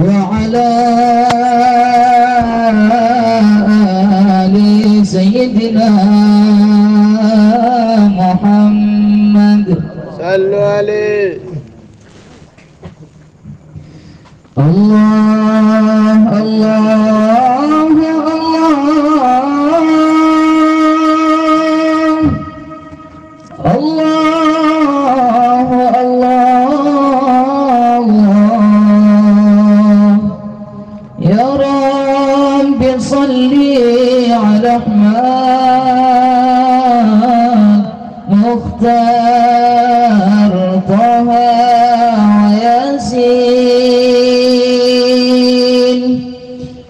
وعلى آل سيدنا محمد صلوا عليه. الله الله الله الله الله يا رب صل على أحمد مختار طه وياسين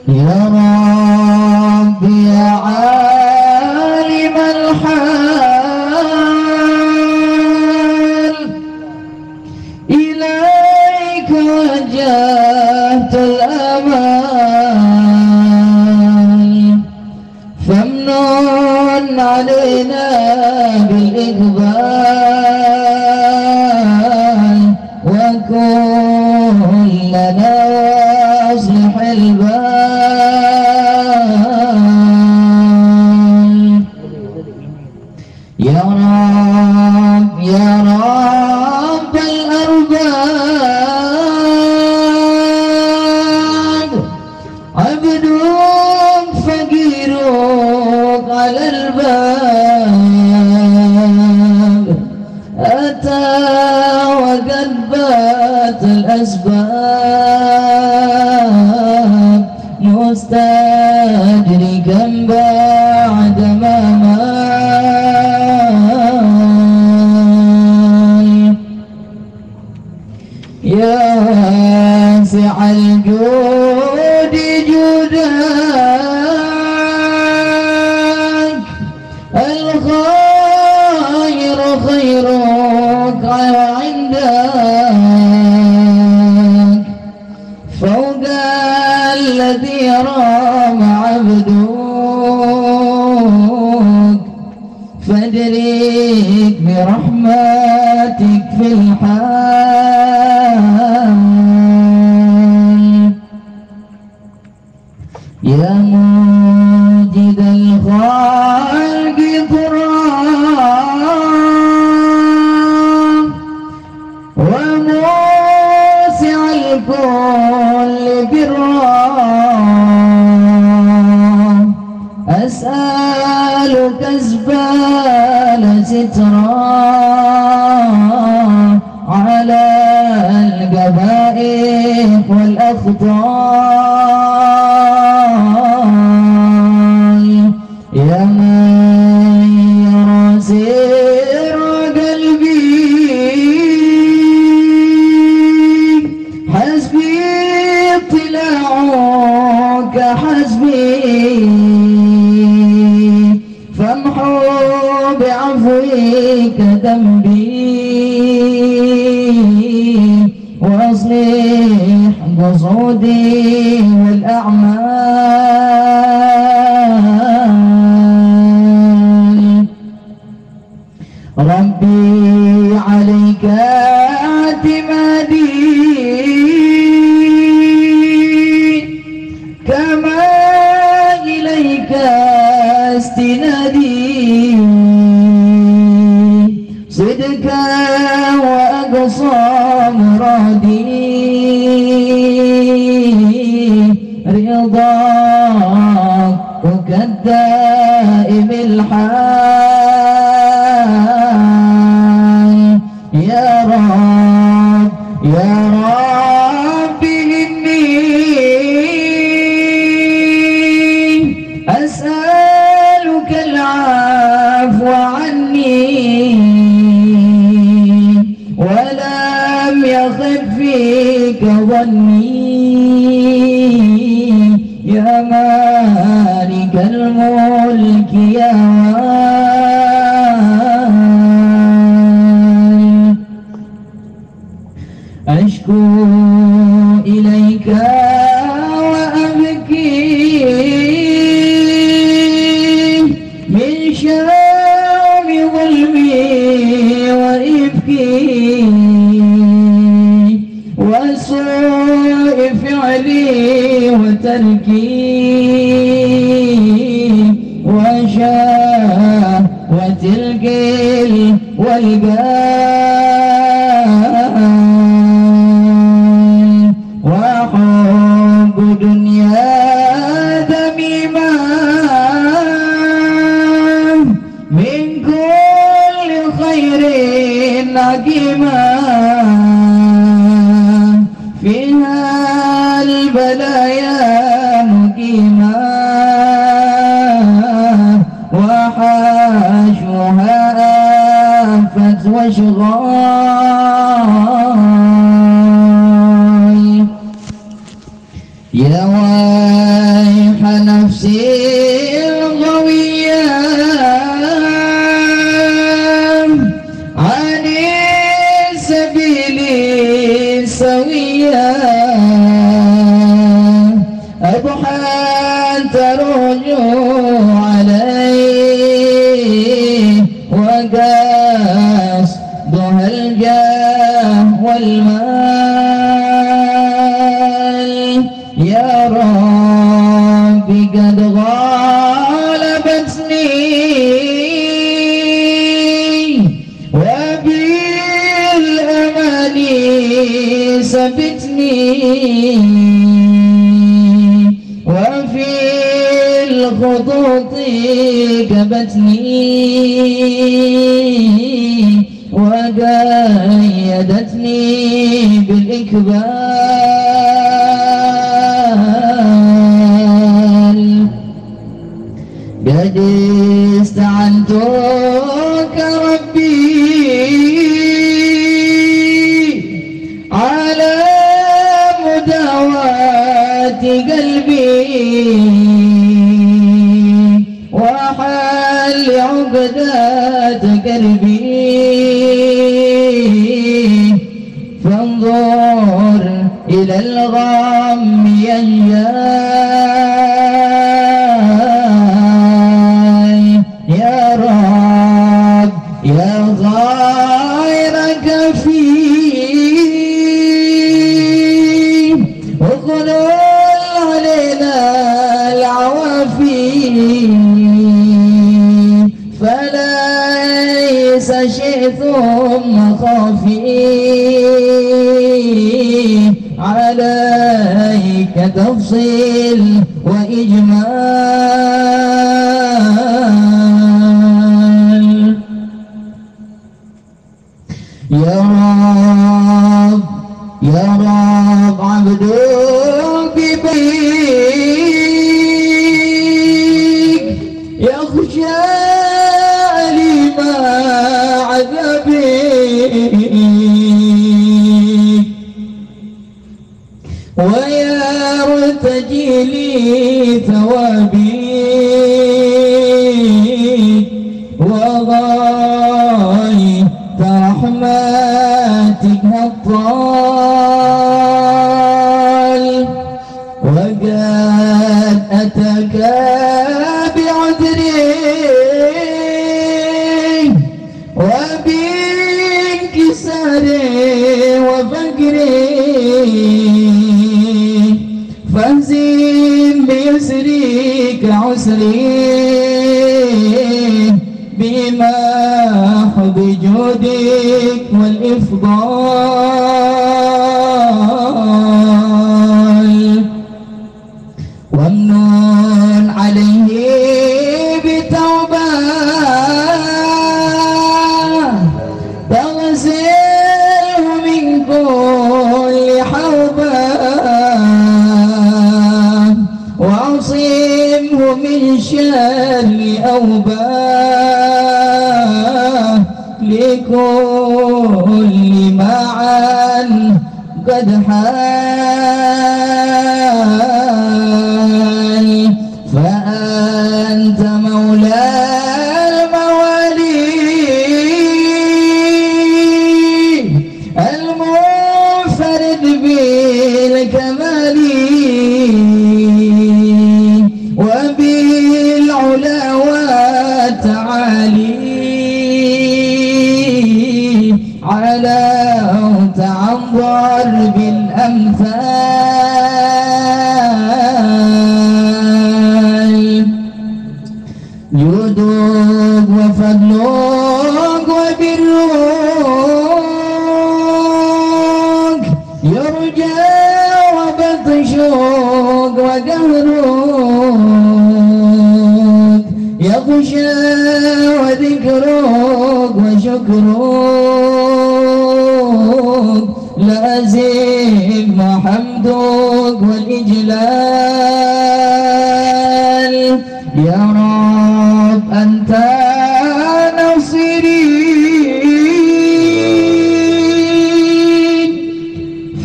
يا رب يا عالم الحال إليك وجهت الأمال فامنن علينا بالإقبال وكن لنا واصلح البال يا رب يا رب الأرباب عبد فقير على الباب أتى وقد بات الأسباب مستدركا بعد ما مال يا واسع الجود جودك الخير خيرك عندك فوق الذي رام عبدك فادرك برحمتك في الحال يا موجد الخلق قرآن وموسع الكل برام أسألك أزبال سترا على القبائح والأخطاء يا من يرى سر قلبي حسبي اطلاعك حسبي فامحو بعفوك ذنبي واصلح قصودي والأعمال ربي عليك اعتمادي كما إليك استنادي صدقا وأقصى مرادي رضاك كالدائم الحال يا رب يا رب إني أسألك العفو عني ولم يخف فيك ظني يا مالك الملك يا أشكو إليك وأبكي من شام ظلمي وإبكي وسوء فعلي فعلي وتركي وشهوة القل والقال وحب دنيا ذميمة من كل خير عقيمة فيها البلايا مقيمة وحاشوها آفت وشغال يا ويح نفسي الغوية عن السبيل السوية أضحى ترجو عليه وقصدها الجاه والمال يا ربي قد غالبتني وبالأمل سبتني وفي الخطوط كبتني وقيدتني بالإقبال قد استعنتك ربي على مداواة قلبي وحل عقدة قلبي فانظر إلى الغم ينجاي يا رب يا غيرك فيه وخلوا علينا العوافي فليس شيء ثم خافي عليك تفصيل وإجمال يا رب عبدك بيك يخشى أليم عذابك ويرتجي لي ثوابك وغاية رحمتك الطال وقد أتاك بعذري وبانكساري وفقري فانزل بيسرك عسري بمحض جودك والإفضال وامنن عليه بتوبة تغسله من كل حوبة وعصمه من شر أوباه لكل معا قد حال فأنت مولى الموالي المنفرد بالكمال وبالعلو عطشك ودهرك يغشى وذكرك وشكرك لازم وحمدك والإجلال يا رب أنت نصيري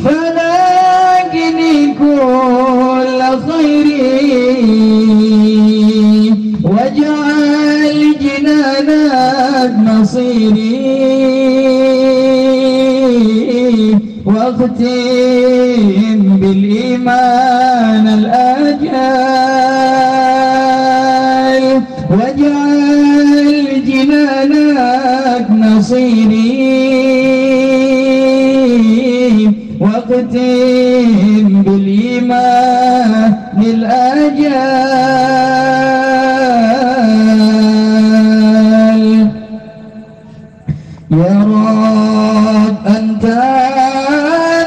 فلاقني كل خيري واجعل جنانك مصيري واختم بالإيمان الأجل واجعل جنانك مصيري واختم بالإيمان الأجل يا رب أنت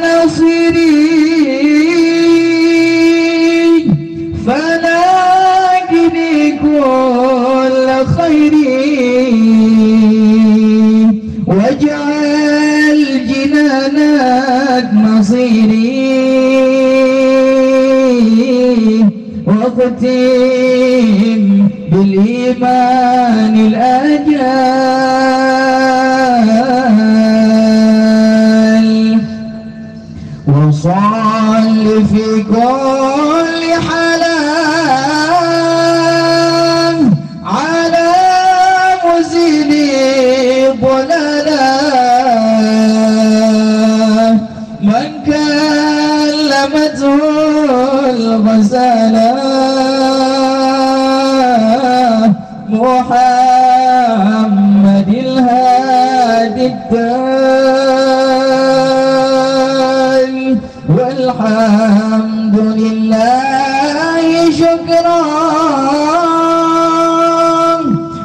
نصيري فلاقني كل خيري واجعل جنانك مصيري واختم بالإيمان الأجل وصل في كل حال على مزيل ضلالا من كلمته الغزالة محمد الهادي التال والحمد لله شكرا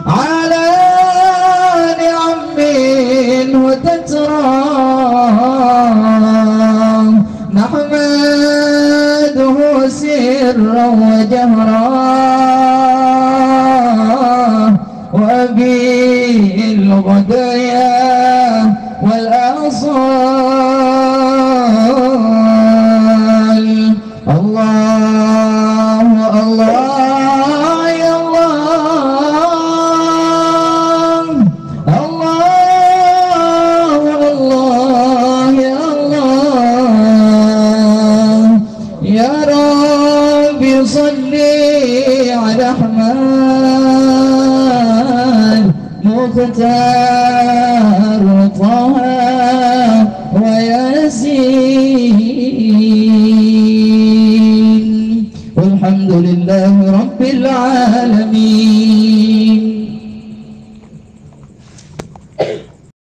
على نعم وتترى نحمده سرا وجهرا وبالغدايا والآصال الله الله يا الله الله الله يا الله يا ربي صل على أحمد مختار طه وياسين والحمد لله رب العالمين.